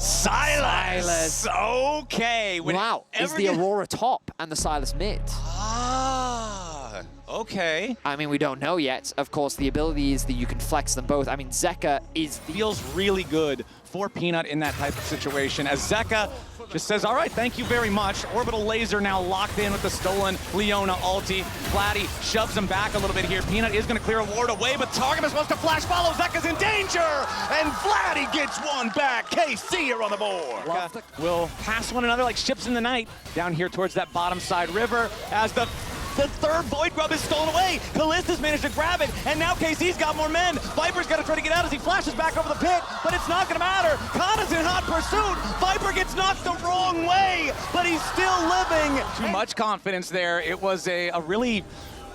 Silas. Okay. Wow, is the Aurora top and the Silas mid? Ah, okay. I mean, we don't know yet. Of course, the ability is that you can flex them both. I mean, Zeka is the... Feels really good for Peanut in that type of situation, as Zeka just says, all right, thank you very much. Orbital Laser now locked in with the stolen Leona ulti. Vladdy shoves him back a little bit here. Peanut is going to clear a ward away, but Targamas wants to flash follow. Zeka's in danger, and Vladdy gets one back. KC are on the board. Will pass one another like ships in the night down here towards that bottom side river as the third Void Grub is stolen away. Callista's managed to grab it, and now KC's got more men. Viper's got to try to get out as he flashes back over the pit, but it's not going to matter. Kana's in hot pursuit. Viper gets knocked the wrong way, but he's still living. Too much confidence there. It was a really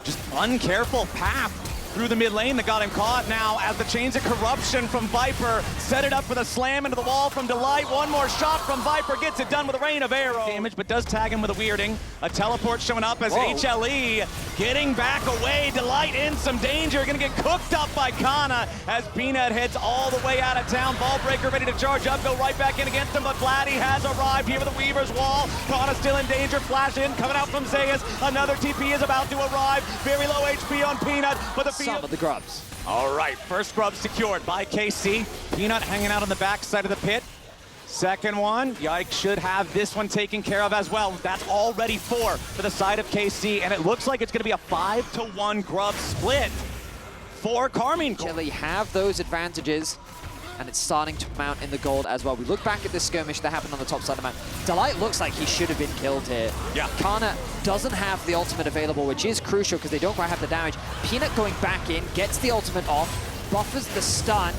just uncareful path through the mid lane that got him caught. Now, as the Chains of Corruption from Viper set it up for the slam into the wall from Delight. One more shot from Viper, gets it done with a rain of arrow damage, but does tag him with a weirding. A teleport showing up as HLE getting back away. Delight in some danger, gonna get cooked up by Kana as Peanut heads all the way out of town. Ball breaker ready to charge up, go right back in against him, but Vladdy has arrived here with the Weaver's Wall. Kana still in danger, flash in, coming out from Zeus. Another TP is about to arrive. Very low HP on Peanut, but the some of the grubs. All right, first grub secured by KC. Peanut hanging out on the back side of the pit. Second one, Yike should have this one taken care of as well. That's already 4 for the side of KC, and it looks like it's going to be a 5-to-1 grub split for Karmine Corp. HLE have those advantages, and it's starting to mount in the gold as well. We look back at this skirmish that happened on the top side of the map. Delight looks like he should have been killed here. Yeah. Kana doesn't have the ultimate available, which is crucial because they don't quite have the damage. Peanut going back in, gets the ultimate off, buffers the stun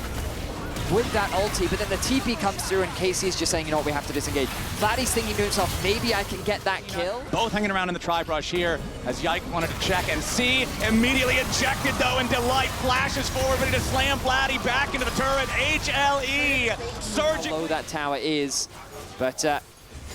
with that ulti, but then the TP comes through and KC is just saying, you know what, we have to disengage. Vladdy's thinking to himself, maybe I can get that kill. Both hanging around in the tri-brush here as Yike wanted to check and see. Immediately ejected though, and Delight flashes forward, ready to slam Vladdy back into the turret. HLE surging. How low that tower is, but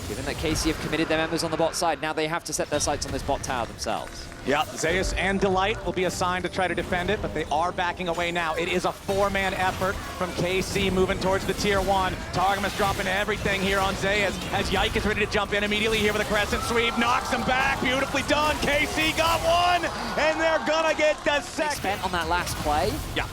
given that KC have committed their members on the bot side, now they have to set their sights on this bot tower themselves. Yeah, Zeus and Delight will be assigned to try to defend it, but they are backing away now. It is a 4-man effort from KC moving towards the tier 1. Targamas dropping everything here on Zeus as Yike is ready to jump in immediately here with a crescent sweep. Knocks him back, beautifully done. KC got one, and they're gonna get the second. Spent on that last play. Yeah.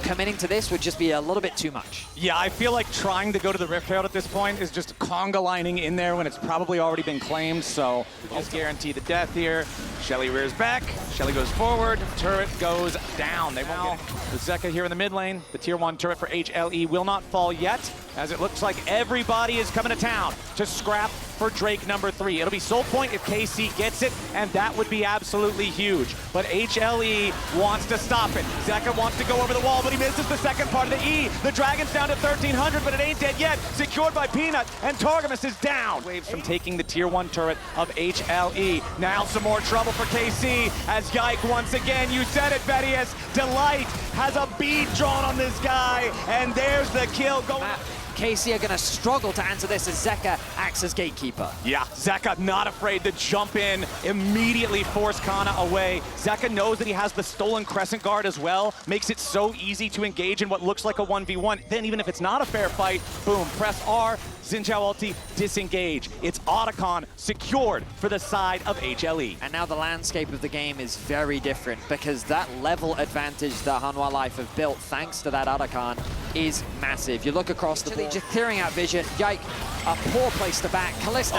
Committing to this would just be a little bit too much. Yeah, I feel like trying to go to the Rift Herald at this point is just conga lining in there when it's probably already been claimed, so just guarantee the death here. Shelly rears back, Shelly goes forward, turret goes down. They won't get the Zeka here in the mid lane. The tier 1 turret for HLE will not fall yet, as it looks like everybody is coming to town to scrap for Drake number 3. It'll be Soul Point if KC gets it, and that would be absolutely huge. But HLE wants to stop it. Zeka wants to go over the wall, but he misses the second part of the E. The Dragon's down to 1,300, but it ain't dead yet. Secured by Peanut, and Targamas is down. Waves from taking the tier 1 turret of HLE. Now some more trouble for KC, as Yike once again, you said it, Vedius. Delight has a bead drawn on this guy, and there's the kill going. KC are going to struggle to answer this as Zeka acts as gatekeeper. Yeah, Zeka not afraid to jump in, immediately force Kana away. Zeka knows that he has the stolen Crescent Guard as well, makes it so easy to engage in what looks like a 1v1. Then even if it's not a fair fight, boom, press R, Xin Zhao ulti, disengage. It's Otacon secured for the side of HLE. And now the landscape of the game is very different because that level advantage that Hanwha Life have built thanks to that Otacon is massive. You look across the board, just clearing out vision. Yike, a poor place to back. Kalista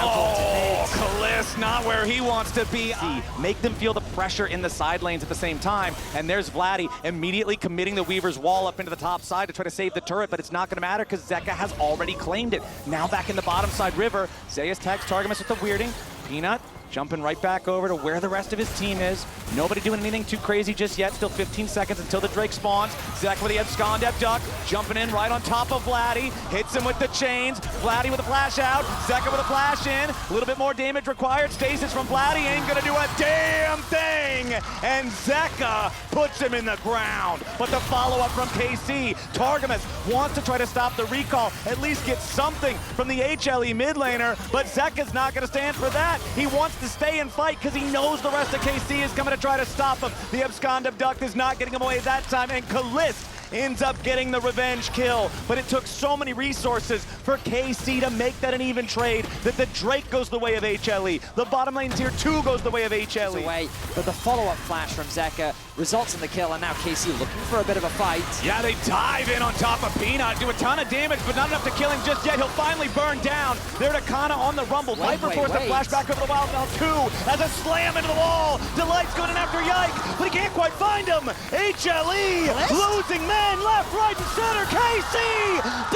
Kalista not where he wants to be. Make them feel the pressure in the side lanes at the same time. And there's Vladdy immediately committing the Weaver's Wall up into the top side to try to save the turret, but it's not going to matter because Zeka has already claimed it. Now back in the bottom side river, Zeus tags Targamas with the weirding. Peanut jumping right back over to where the rest of his team is. Nobody doing anything too crazy just yet. Still 15 seconds until the Drake spawns. Zek with the abscond duck, jumping in right on top of Vladdy. Hits him with the chains. Vladdy with a flash out. Zeka with a flash in. A little bit more damage required. Stasis from Vladdy ain't gonna do a damn thing. And Zeka puts him in the ground. But the follow-up from KC. Targamas wants to try to stop the recall. At least get something from the HLE mid laner. But Zeka's not gonna stand for that. He wants to stay and fight because he knows the rest of KC is coming to try to stop him. The abscond abduct is not getting him away that time, and Kalist ends up getting the revenge kill, but it took so many resources for KC to make that an even trade that the Drake goes the way of HLE. The bottom lane tier 2 goes the way of HLE. Away, but the follow-up flash from Zeka results in the kill, and now KC looking for a bit of a fight. Yeah, they dive in on top of Peanut, do a ton of damage, but not enough to kill him just yet. He'll finally burn down. There to Kana on the rumble. Viper forced to flash back over the wild now 2 as a slam into the wall. Delight's going in after Yike, but he can't quite find him. HLE losing men left, right, and center. KC!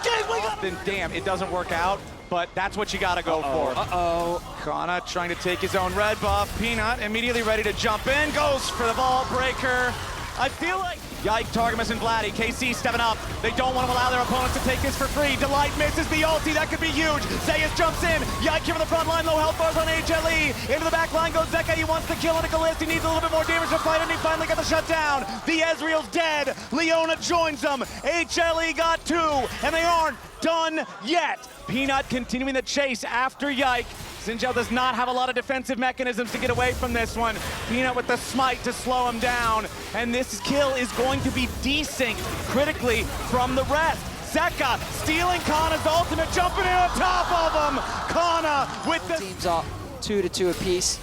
Ding, we got him. Then damn, it doesn't work out. But that's what you gotta go for. Kana trying to take his own red buff. Peanut immediately ready to jump in. Goes for the ball breaker. I feel like Yike, Targamas, and Vladdy. KC stepping up. They don't want to allow their opponents to take this for free. Delight misses the ulti. That could be huge. Zayas jumps in. Yike here from the front line. Low health bars on HLE. Into the back line goes Zeka. He wants to kill on Nicholas. He needs a little bit more damage to fight, and he finally got the shutdown. The Ezreal's dead. Leona joins them. HLE got 2, and they aren't done yet. Peanut continuing the chase after Yike. Xin Zhao does not have a lot of defensive mechanisms to get away from this one. Peanut with the smite to slow him down. And this kill is going to be desynced critically from the rest. Zeka stealing Kana's ultimate, jumping in on top of him. Kana with the... Teams are 2-2 apiece.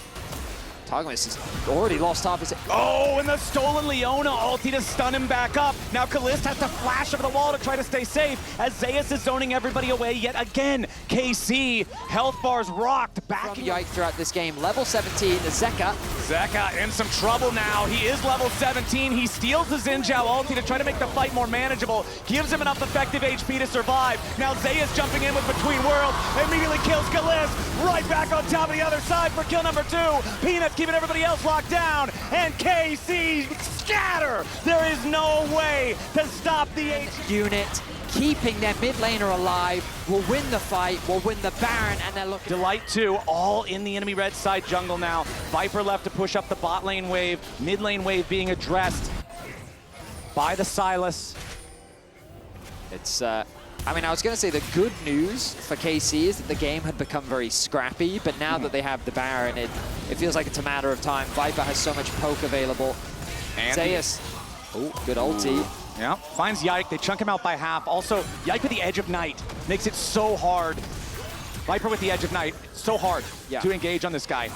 Targamas has already lost half his... Oh, and the stolen Leona ulti to stun him back up. Now Kalist has to flash over the wall to try to stay safe as Zayas is zoning everybody away yet again. KC, health bars rocked back. From Yike throughout this game. Level 17, Zeka. Zeka in some trouble now. He is level 17. He steals the Xin Zhao ulti to try to make the fight more manageable. Gives him enough effective HP to survive. Now Zayas jumping in with Between Worlds. Immediately kills Kalist. Right back on top of the other side for kill number 2. Peanuts keeping everybody else locked down, and KC scatter! There is no way to stop the unit, keeping their mid laner alive, will win the fight, will win the Baron, and they're looking... Delight 2, all in the enemy red side jungle now. Viper left to push up the bot lane wave, mid lane wave being addressed by the Sylas. It's, I mean, I was going to say the good news for KC is that the game had become very scrappy, but now that they have the Baron, it feels like it's a matter of time. Viper has so much poke available. And Zayas, oh, good ulti. Yeah, finds Yike. They chunk him out by half. Also, Yike with the Edge of Night makes it so hard. Viper with the Edge of Night, so hard to engage on this guy.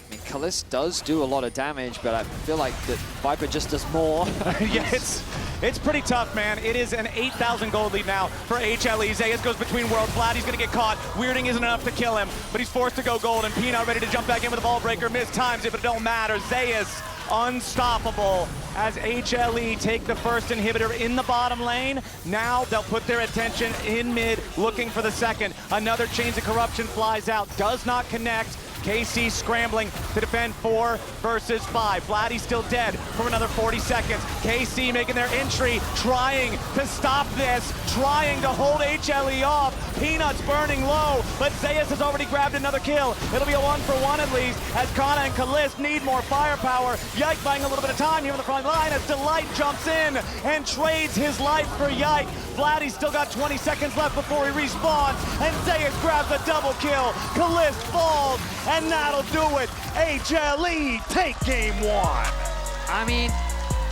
I mean, Kalist does do a lot of damage, but I feel like that Viper just does more. Yeah, it's pretty tough, man. It is an 8,000 gold lead now for HLE. Zayas goes between worlds. Vladdy's gonna get caught. Weirding isn't enough to kill him, but he's forced to go gold, and Peanut ready to jump back in with a ball breaker. Mistimes it, but it don't matter. Zayas unstoppable as HLE take the first inhibitor in the bottom lane. Now they'll put their attention in mid, looking for the second. Another Chains of Corruption flies out, does not connect. KC scrambling to defend 4 versus 5. Vladdy's still dead for another 40 seconds. KC making their entry, trying to stop this, trying to hold HLE off. Peanuts burning low, but Zayas has already grabbed another kill. It'll be a 1-for-1 at least, as Kana and Kalist need more firepower. Yike buying a little bit of time here on the front line as Delight jumps in and trades his life for Yike. Vladdy's still got 20 seconds left before he respawns, and Zayas grabs a double kill. Kalist falls, and that'll do it. HLE take game 1. I mean,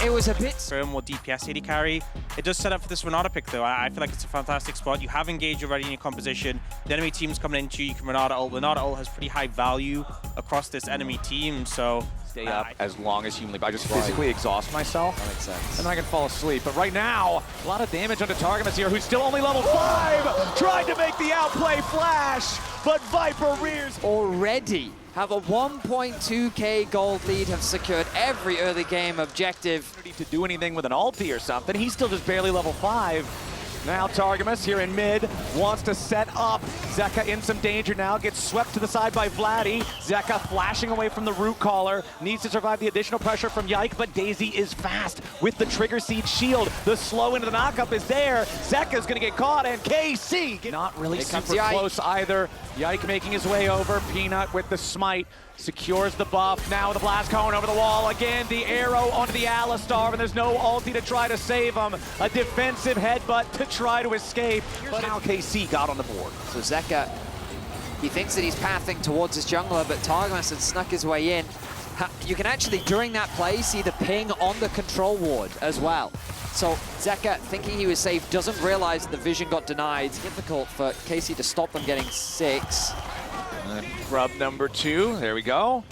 it was a bit... For a more DPS AD carry. It does set up for this Renata pick though. I feel like it's a fantastic spot. You have engaged already in your composition. The enemy team's coming into you can Renata ult. Renata ult has pretty high value across this enemy team, so... Stay up as long as humanly, but I just physically exhaust myself. That makes sense. And then I can fall asleep. But right now, a lot of damage onto Targamas here, who's still only level 5. Tried to make the outplay flash, but Viper rears. Already have a 1.2k gold lead, have secured every early game objective. To do anything with an ulti or something. He's still just barely level 5. Now Targamas here in mid wants to set up. Zeka in some danger now, gets swept to the side by Vladdy. Zeka flashing away from the root caller, needs to survive the additional pressure from Yike, but Daisy is fast with the Trigger Seed shield. The slow into the knockup is there. Zeka's gonna get caught, and KC not really super close either. Yike making his way over. Peanut with the smite. Secures the buff. Now the blast cone over the wall. Again, the arrow onto the Alistar, and there's no ulti to try to save him. A defensive headbutt to try to escape. But now KC got on the board. So Zeka, he thinks that he's pathing towards his jungler, but Targamas had snuck his way in. you can actually, during that play, see the ping on the control ward as well. So Zeka, thinking he was safe, doesn't realize the vision got denied. It's difficult for KC to stop them getting 6. Grub number 2, there we go.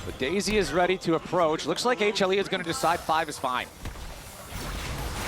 But Daisy is ready to approach. Looks like HLE is going to decide 5 is fine.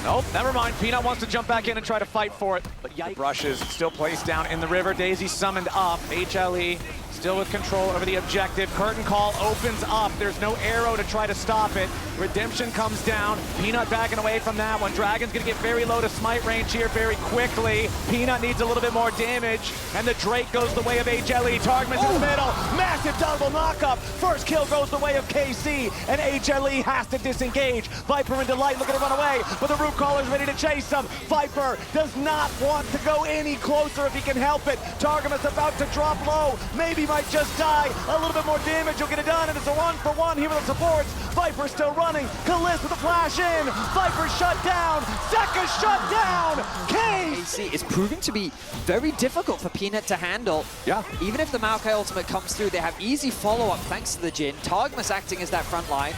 Nope, never mind. Peanut wants to jump back in and try to fight for it. But Yike brushes, still placed down in the river. Daisy summoned up. HLE still with control over the objective. Curtain call opens up. There's no arrow to try to stop it. Redemption comes down. Peanut backing away from that one. Dragon's gonna get very low to smite range here very quickly. Peanut needs a little bit more damage. And the Drake goes the way of HLE. Targmas in the middle. Massive double knockup. First kill goes the way of KC. And HLE has to disengage. Viper and Delight looking to run away. But the Root Caller's ready to chase him. Viper does not want to go any closer if he can help it. Targmas about to drop low. Maybe might just die. A little bit more damage will get it done, and it's a 1-for-1 here with the supports. Viper still running. Kalis with the flash in. Viper shut down. Zeka shut down. KC is proving to be very difficult for Peanut to handle. Yeah. Even if the Maokai ultimate comes through, they have easy follow-up thanks to the Jhin. Targmas acting as that front line.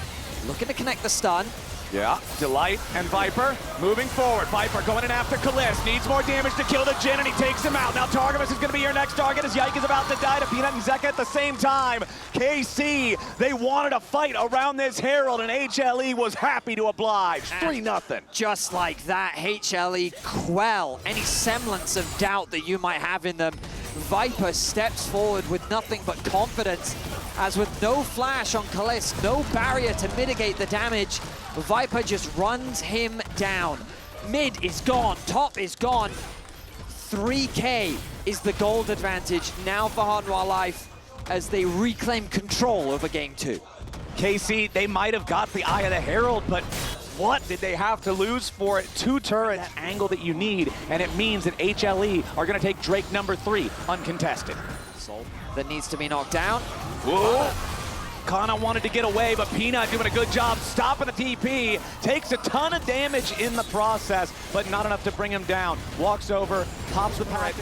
Looking to connect the stun. Yeah, Delight and Viper moving forward. Viper going in after Kalis. Needs more damage to kill the Jhin, and he takes him out. Now Targamas is going to be your next target as Yike is about to die to Peanut and Zeka at the same time. KC, they wanted a fight around this Herald, and HLE was happy to oblige. 3-0. Just like that, HLE quell any semblance of doubt that you might have in them. Viper steps forward with nothing but confidence, as with no flash on Kalis, no barrier to mitigate the damage, Viper just runs him down. Mid is gone, top is gone. 3K is the gold advantage now for Hanwha Life as they reclaim control over game 2. KC, they might have got the Eye of the Herald, but what did they have to lose for it? 2 turrets, that angle that you need, and it means that HLE are going to take Drake number 3 uncontested. Soul that needs to be knocked down. Whoa. Kana wanted to get away, but Peanut doing a good job stopping the TP. Takes a ton of damage in the process, but not enough to bring him down. Walks over, pops the pack.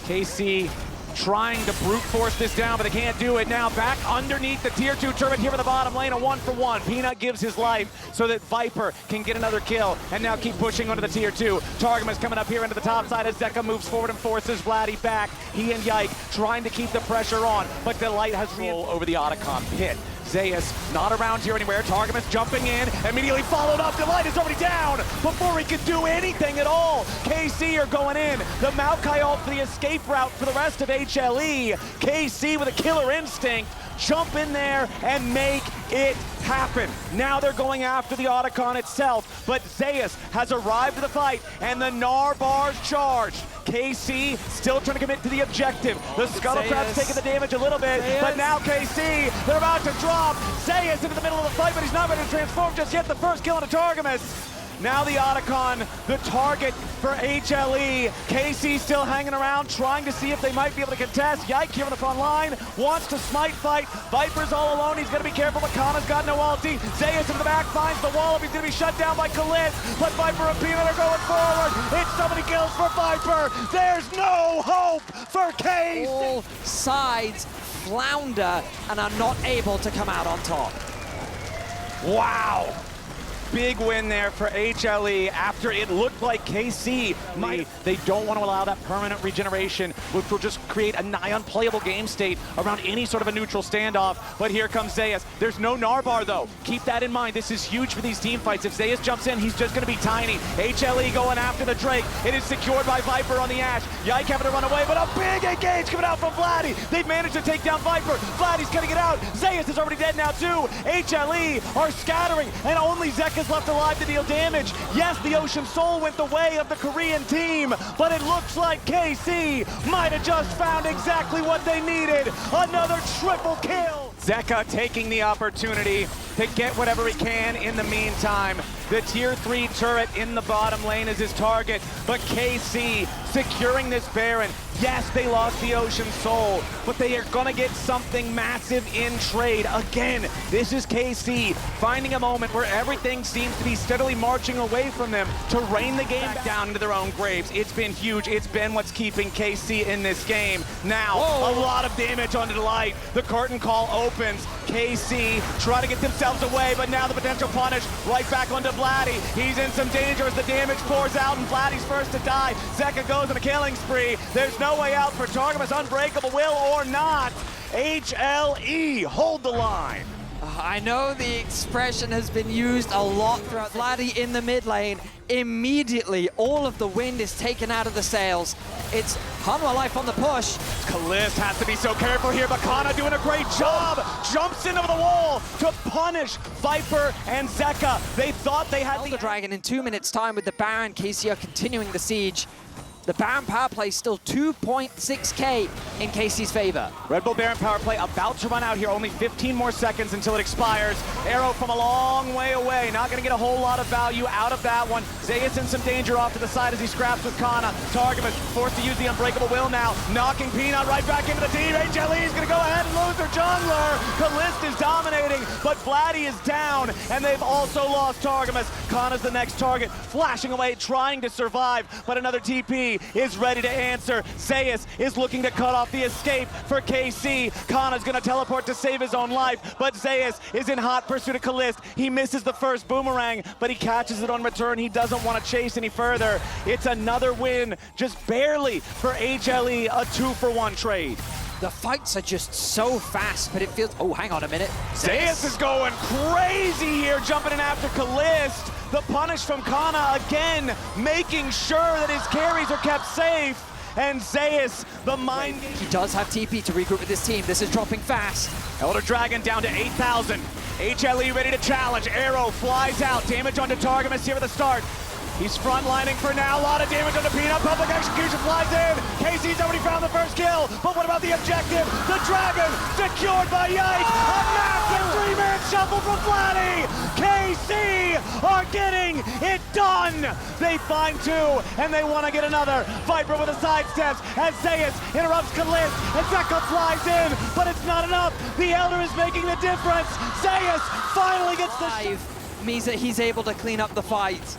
KC trying to brute force this down, but they can't do it. Now back underneath the tier 2 turret here in the bottom lane, a 1-for-1. Peanut gives his life so that Viper can get another kill and now keep pushing onto the tier 2. Targamas coming up here into the top side as Zeka moves forward and forces Vladdy back. He and Yike trying to keep the pressure on, but Delight has roll over the Otacon pit. Zeus not around here anywhere. Targamas jumping in, immediately followed up. Delight is already down before he could do anything at all. KC are going in. The Maokai ult for the escape route for the rest of HLE. KC with a killer instinct. Jump in there and make it happen. Now they're going after the Otacon itself, but Zeus has arrived to the fight, and the Gnar bars charged. KC still trying to commit to the objective. The Scuttlecraft's taking the damage a little bit, but now KC, they're about to drop. Zeus into the middle of the fight, but he's not ready to transform just yet. The first kill on Targamas. Now the Otacon, the target for HLE. KC still hanging around, trying to see if they might be able to contest. Yike here on the front line, wants to smite fight. Viper's all alone, he's gonna be careful, but Kana's got no ulti. Zeus into the back, finds the wall, he's gonna be shut down by Kalis. But Viper and Peanut are going forward. It's so many kills for Viper. There's no hope for KC. All sides flounder and are not able to come out on top. Wow. Big win there for HLE after it looked like KC might. They don't want to allow that permanent regeneration, which will just create a nigh unplayable game state around any sort of a neutral standoff. But here comes Zeus. There's no Narbar though. Keep that in mind. This is huge for these team fights. If Zeus jumps in, he's just going to be tiny. HLE going after the Drake. It is secured by Viper on the Ashe. Yike having to run away, but a big engage coming out from Vladdy. They've managed to take down Viper. Vladdy's cutting it out. Zeus is already dead now too. HLE are scattering, and only Zeka's left alive to deal damage. Yes, the Ocean Soul went the way of the Korean team, but it looks like KC might have just found exactly what they needed. Another triple kill. Zeka taking the opportunity to get whatever he can in the meantime. The tier 3 turret in the bottom lane is his target, but KC securing this Baron. Yes, they lost the Ocean Soul, but they are gonna get something massive in trade. Again, this is KC finding a moment where everything seems to be steadily marching away from them to rain the game back down into their own graves. It's been huge. It's been what's keeping KC in this game. Now, a lot of damage onto Delight. The curtain call opens. KC try to get themselves away, but now the potential punish right back onto Vladdy. He's in some danger as the damage pours out, and Vladdy's first to die. Zeka goes on a killing spree. There's no way out for Targamas. Unbreakable will or not. HLE, hold the line. I know the expression has been used a lot throughout. Vladdy in the mid lane, immediately all of the wind is taken out of the sails. It's Hanwha life on the push. Kalist has to be so careful here, but Kana doing a great job. Jumps into the wall to punish Viper and Zeka. They thought they had the Dragon in 2 minutes time with the Baron. KC are continuing the siege. The Baron power play is still 2.6k in KC's favor. Red Bull Baron power play about to run out here. Only 15 more seconds until it expires. Arrow from a long way away. Not going to get a whole lot of value out of that one. Zeus in some danger off to the side as he scraps with Kana. Targamas forced to use the Unbreakable Will now. Knocking Peanut right back into the team. HLE is going to go ahead and lose their jungler. Kalist is dominating, but Vladdy is down, and they've also lost Targamas. Kana's the next target, flashing away, trying to survive, but another TP is ready to answer. Zeus is looking to cut off the escape for KC. Kana's gonna teleport to save his own life, but Zeus is in hot pursuit of Kalist. He misses the first boomerang, but he catches it on return. He doesn't want to chase any further. It's another win, just barely, for HLE, a 2-for-1 trade. The fights are just so fast, but it feels... Oh, hang on a minute. Zeus is going crazy here, jumping in after Kalist. The punish from Kana again, making sure that his carries are kept safe. And Zeus, the mind... He does have TP to regroup with his team. This is dropping fast. Elder Dragon down to 8,000. HLE ready to challenge. Arrow flies out. Damage onto Targamas here at the start. He's frontlining for now. A lot of damage on the Peanut. Public execution flies in. KC's already found the first kill. But what about the objective? The Dragon secured by Yike. A massive 3-man shuffle from Vladdy. KC are getting it done. They find 2, and they want to get another. Viper with a sidesteps as Zeus interrupts Kalist, and Zeka flies in, but it's not enough. The Elder is making the difference. Zeus finally gets the... Means that he's able to clean up the fight.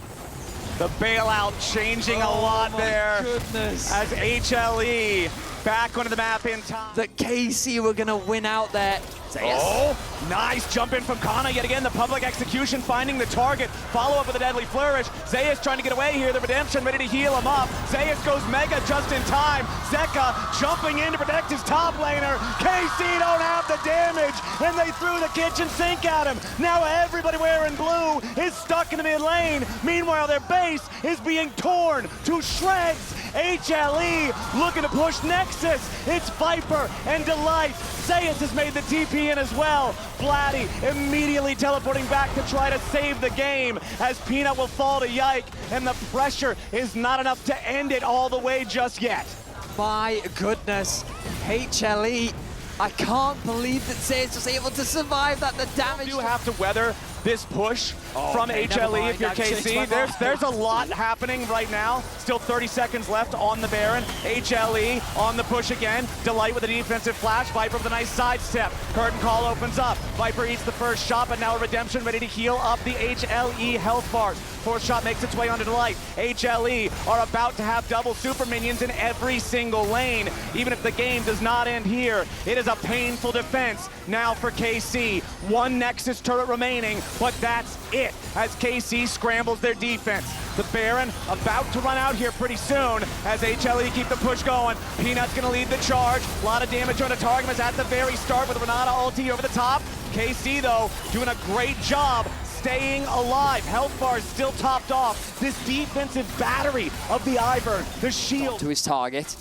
The bailout changing a lot there. Goodness. As HLE back onto the map in time. That KC were gonna win out there. Oh, nice jump in from Kana yet again. The public execution finding the target. Follow up with a deadly flourish. Zeus trying to get away here. The redemption ready to heal him up. Zeus goes mega just in time. Zeka jumping in to protect his top laner. KC don't have the damage, and they threw the kitchen sink at him. Now everybody wearing blue is stuck in the mid lane. Meanwhile, their base is being torn to shreds. HLE looking to push Nexus. It's Viper and Delight. Zeus has made the TP in as well. Vladdy immediately teleporting back to try to save the game as Peanut will fall to Yike, and the pressure is not enough to end it all the way just yet. My goodness, HLE. I can't believe that Zeus was able to survive that. The damage. You have to weather this push from okay, HLE if you're KC. There's a lot happening right now. Still 30 seconds left on the Baron. HLE on the push again. Delight with a defensive flash. Viper with a nice sidestep. Curtain call opens up. Viper eats the first shot, but now a redemption ready to heal up the HLE health bars. Fourth shot makes its way onto Delight. HLE are about to have double super minions in every single lane. Even if the game does not end here, it is a painful defense now for KC. One Nexus turret remaining, but that's it as KC scrambles their defense. The Baron about to run out here pretty soon as HLE keep the push going. Peanut's gonna lead the charge. A lot of damage on the Targamas at the very start with Renata ulti over the top. KC though doing a great job staying alive. Health bars still topped off. This defensive battery of the Ivern, the shield. To his target.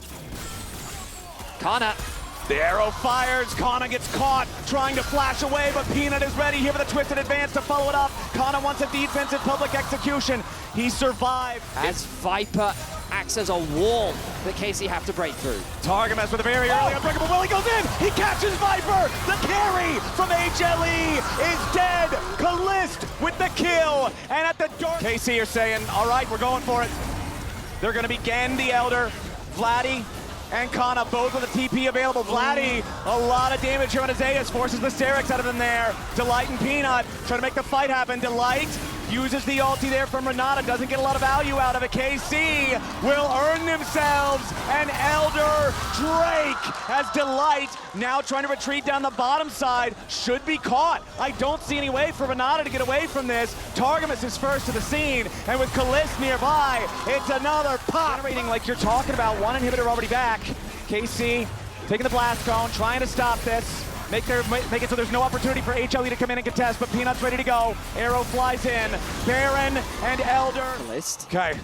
Kana. The arrow fires, Kana gets caught, trying to flash away, but Peanut is ready here with a twisted advance to follow it up. Kana wants a defensive public execution. He survived. As Viper acts as a wall that KC have to break through. Targamas with a very early unbreakable will. He goes in, he catches Viper. The carry from HLE is dead. Kalist with the kill. And at the door, KC are saying, all right, we're going for it. They're gonna begin the Elder. Vladdy and Kana both with a TP available. Vladdy, a lot of damage here on Zeus, forces the Sterix out of him there. Delight and Peanut trying to make the fight happen. Delight uses the ulti there from Renata, doesn't get a lot of value out of it. KC will earn themselves an Elder Drake as Delight now trying to retreat down the bottom side, should be caught. I don't see any way for Renata to get away from this. Targamas is first to the scene, and with Kalist nearby, it's another pop. Generating like you're talking about, one inhibitor already back. KC taking the blast cone, trying to stop this. Make it so there's no opportunity for HLE to come in and contest, but Peanut's ready to go. Arrow flies in. Baron and Elder. Kalist. Okay.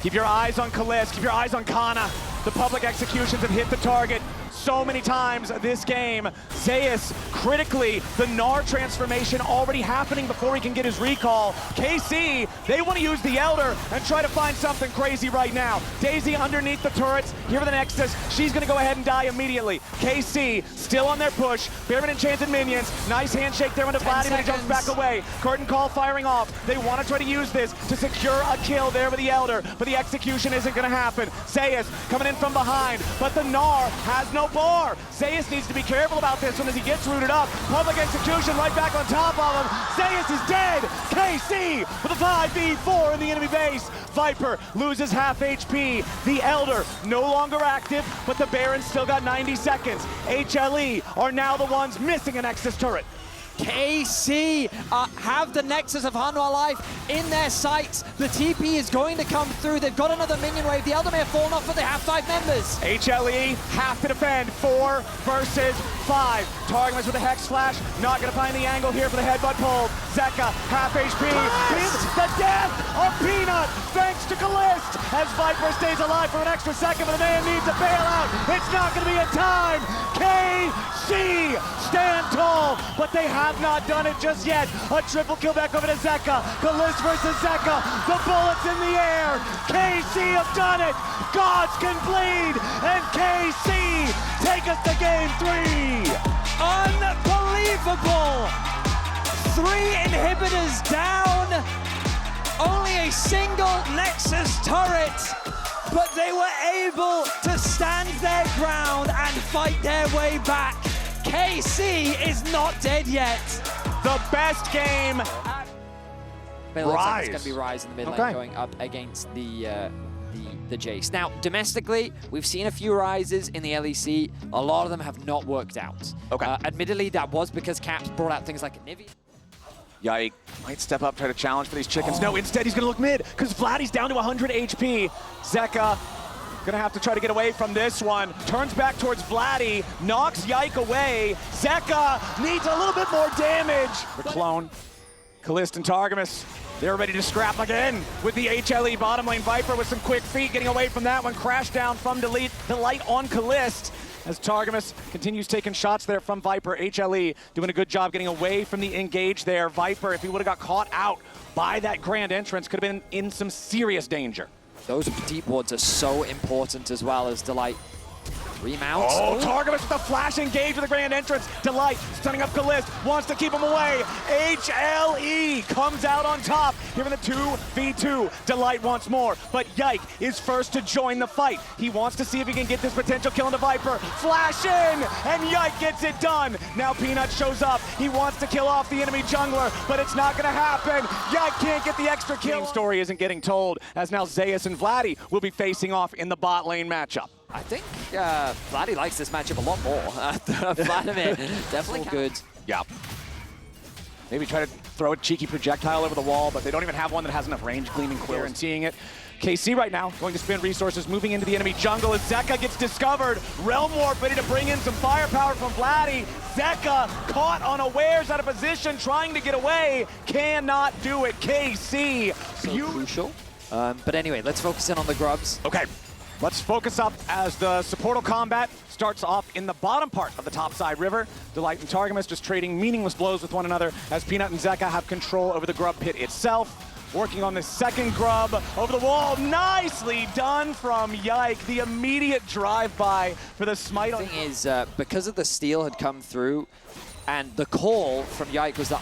Keep your eyes on Kalist. Keep your eyes on Kana. The public executions have hit the target so many times this game. Zeus, critically, the Gnar transformation already happening before he can get his recall. KC, they want to use the Elder and try to find something crazy right now. Daisy underneath the turrets, here for the Nexus. She's going to go ahead and die immediately. KC, still on their push. Baron enchanted minions. Nice handshake there into Vladdy, but he jumps back away. Curtain call firing off. They want to try to use this to secure a kill there with the Elder, but the execution isn't going to happen. Zeus coming in from behind, but the Gnar has no bar. Zeus needs to be careful about this one as he gets rooted up. Public execution right back on top of him. Zeus is dead. KC with a 5v4 in the enemy base. Viper loses half HP. The Elder no longer active, but the Baron still got 90 seconds. HLE are now the ones missing a Nexus turret. KC have the Nexus of Hanwha life in their sights. The TP is going to come through. They've got another minion wave. The Elder may have fallen off, but they have 5 members. HLE have to defend 4 versus 5. Targamas with a Hex Flash. Not going to find the angle here for the headbutt pull. Zeka, half HP. It's the death of Peanut, thanks to Kalist, as Viper stays alive for an extra second, but the man needs a bailout. It's not going to be in time. KC stand tall, but they have not done it just yet. A triple kill back over to Zeka. Kalist versus Zeka. The bullets in the air. KC have done it. Gods can bleed, and KC take us to game 3. Unbelievable! 3 inhibitors down. Only a single Nexus turret, but they were able to stand their ground and fight their way back. KC is not dead yet. The best game. It looks like it's going to be Rise in the mid lane going up against the Jace. Now, domestically, we've seen a few Rises in the LEC. A lot of them have not worked out. Admittedly, that was because Caps brought out things like a Nivea. Yike might step up, try to challenge for these chickens. No, instead he's going to look mid because Vladdy's down to 100 HP. Zeka gonna have to try to get away from this one. Turns back towards Vladdy, knocks Yike away. Zeka needs a little bit more damage. The clone, Kalist and Targamas, they're ready to scrap again with the HLE bottom lane. Viper with some quick feet getting away from that one. Crash down from Delight on Kalist as Targamas continues taking shots there from Viper. HLE doing a good job getting away from the engage there. Viper, if he would have got caught out by that grand entrance, could have been in some serious danger. Those deep wards are so important as well as Delight. Remount. Oh, Targamas with the flash engage with the grand entrance. Delight stunning up Kalist, wants to keep him away. HLE comes out on top here in the 2v2. Delight wants more, but Yike is first to join the fight. He wants to see if he can get this potential kill into Viper. Flash in, and Yike gets it done. Now Peanut shows up. He wants to kill off the enemy jungler, but it's not gonna happen. Yike can't get the extra kill. The story isn't getting told, as now Zeus and Vladdy will be facing off in the bot lane matchup. I think Vladdy likes this matchup a lot more. Vladimir, definitely good. Yeah. Maybe try to throw a cheeky projectile over the wall, but they don't even have one that has enough range, gleaming clear and seeing it. KC right now going to spend resources, moving into the enemy jungle as Zeka gets discovered. Realm Warp ready to bring in some firepower from Vladdy. Zeka caught unawares out of position, trying to get away. Cannot do it. KC. So crucial. But anyway, let's focus in on the grubs. Okay. Let's focus up as the supportal combat starts off in the bottom part of the topside river. Delight and Targamas just trading meaningless blows with one another as Peanut and Zeka have control over the grub pit itself. Working on the second grub over the wall. Nicely done from Yike. The immediate drive-by for the smite. The thing is, because of the steal had come through, and the call from Yike was that,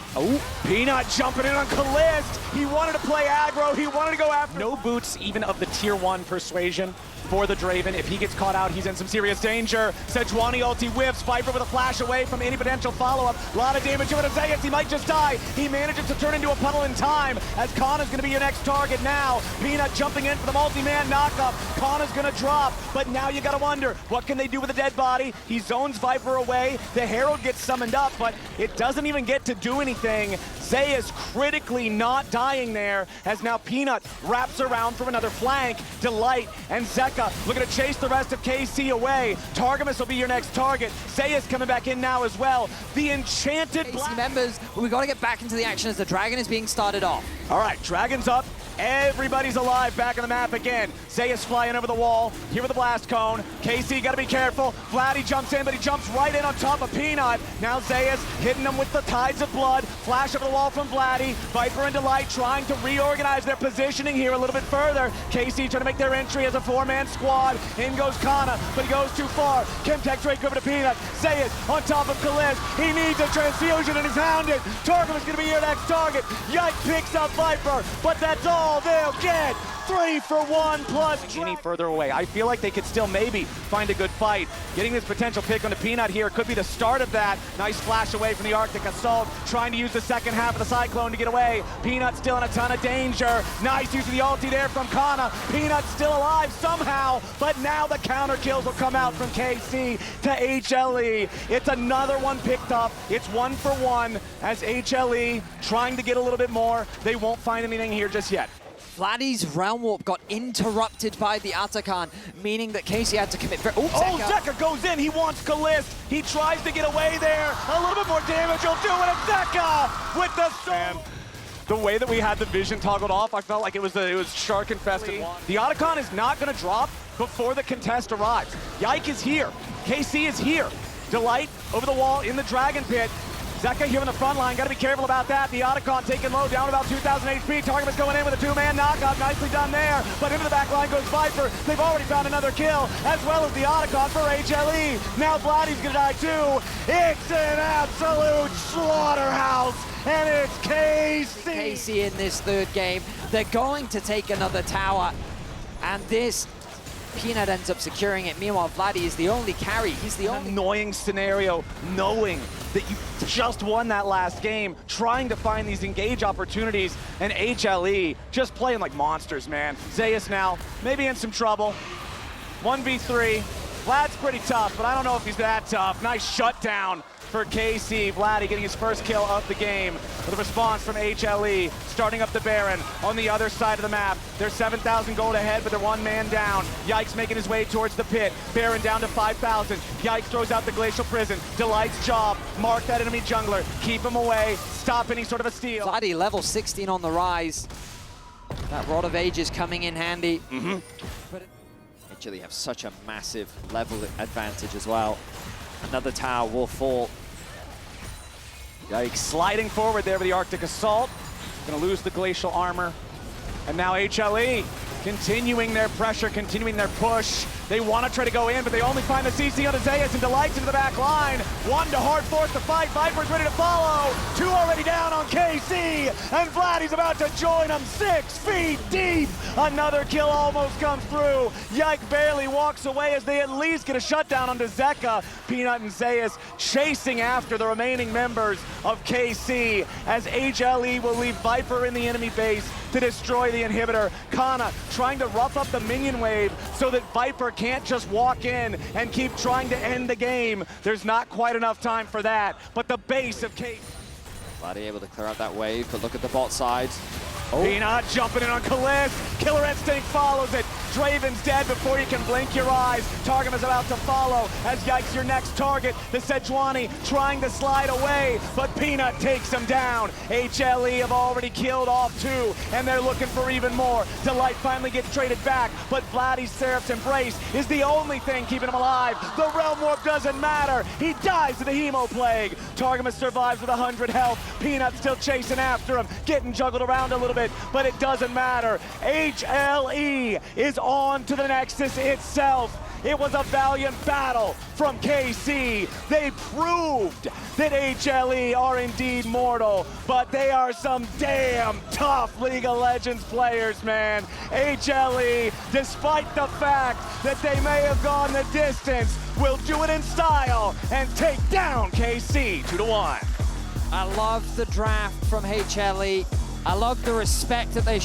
Peanut jumping in on Kalist. He wanted to play aggro. He wanted to go after. No boots even of the tier 1 persuasion. for the Draven. If he gets caught out, he's in some serious danger. Sejuani ulti whips, Viper with a flash away from any potential follow-up. A lot of damage to it. Zeus, he might just die. He manages to turn into a puddle in time, as Kana's gonna be your next target now. Peanut jumping in for the multi-man knockup. Kana's gonna drop, but now you gotta wonder, what can they do with a dead body? He zones Viper away. The Herald gets summoned up, but it doesn't even get to do anything. Zeus critically not dying there, as now Peanut wraps around from another flank. Delight and Zeka looking to chase the rest of KC away. Targamas will be your next target. Zeus coming back in now as well. The enchanted KC members, but we got to get back into the action as the Dragon is being started off. All right, Dragon's up. Everybody's alive back on the map again. Zeus flying over the wall, here with the blast cone. KC gotta be careful. Vladdy jumps in, but he jumps right in on top of Peanut. Now Zeus hitting him with the tides of blood. Flash over the wall from Vladdy. Viper and Delight trying to reorganize their positioning here a little bit further. KC trying to make their entry as a four-man squad. In goes Kana, but he goes too far. Chemtech Drake over to Peanut. Zeus on top of Kalist. He needs a transfusion and he found it. Targum is gonna be your next target. Yike picks up Viper, but that's all they'll get. 3 for 1 plus any further away. I feel like they could still maybe find a good fight. Getting this potential pick onto Peanut here could be the start of that. Nice flash away from the Arctic Assault, trying to use the second half of the Cyclone to get away. Peanut still in a ton of danger. Nice use of the ulti there from Kana. Peanut still alive somehow, but now the counter kills will come out from KC to HLE. It's another one picked up. It's 1 for 1 as HLE trying to get a little bit more. They won't find anything here just yet. Vladdy's Realm Warp got interrupted by the Atakan, meaning that KC had to commit. Zeka goes in. He wants Kalist. He tries to get away there. A little bit more damage. He'll do it. And Zeka with the storm. The way that we had the vision toggled off, I felt like it was shark infested. The Otacon is not going to drop before the contest arrives. Yike is here. KC is here. Delight over the wall in the Dragon Pit. Zeka here on the front line, gotta be careful about that. The Otacon taking low, down about 2,000 HP. Targamas going in with a two-man knockout, nicely done there. But into the back line goes Viper. They've already found another kill, as well as the Otacon for HLE. Now Vladdy's gonna die too. It's an absolute slaughterhouse, and it's KC. KC in this third game. They're going to take another tower, and this Peanut ends up securing it. Meanwhile, Vladdy is the only carry. He's the only annoying scenario, knowing that you just won that last game, trying to find these engage opportunities, and HLE just playing like monsters, man. Zeus now, maybe in some trouble. 1v3. Vlad's pretty tough, but I don't know if he's that tough. Nice shutdown for KC. Vladdy getting his first kill of the game with a response from HLE, starting up the Baron on the other side of the map. They're 7,000 gold ahead, but they're one man down. Yike's making his way towards the pit. Baron down to 5,000. Yike throws out the Glacial Prison. Delight's job, mark that enemy jungler, keep him away, stop any sort of a steal. Vladdy level 16 on the rise. That Rod of Ages coming in handy. But HLE have such a massive level advantage as well. Another tower will fall. Yikes, sliding forward there with the Arctic Assault. Gonna lose the Glacial Armor. And now HLE continuing their pressure, continuing their push. They want to try to go in, but they only find the CC on Zeus and Delight's into the back line. One to hard force the fight. Viper's ready to follow. 2 already down on KC, and Vladdy's about to join them 6 feet deep. Another kill almost comes through. Yike barely walks away as they at least get a shutdown onto Zeka. Peanut and Zeus chasing after the remaining members of KC as HLE will leave Viper in the enemy base to destroy the inhibitor. Kana trying to rough up the minion wave so that Viper can't just walk in and keep trying to end the game. There's not quite enough time for that, but the base of KC. Vladdy able to clear out that wave, but look at the bot side. Peanut jumping in on Kalist. Killer Instinct follows it. Draven's dead before you can blink your eyes. Targum is about to follow as Yike's your next target. The Sejuani trying to slide away, but Peanut takes him down. HLE have already killed off 2, and they're looking for even more. Delight finally gets traded back, but Vladdy's Seraph's Embrace is the only thing keeping him alive. The Realm Warp doesn't matter. He dies to the Hemo Plague. Targamas survives with 100 health. Peanut still chasing after him, getting juggled around a little bit, but it doesn't matter. HLE is on to the Nexus itself. It was a valiant battle from KC. They proved that HLE are indeed mortal, but they are some damn tough League of Legends players, man. HLE, despite the fact that they may have gone the distance, will do it in style and take down KC 2-1. I love the draft from HLE. I love the respect that they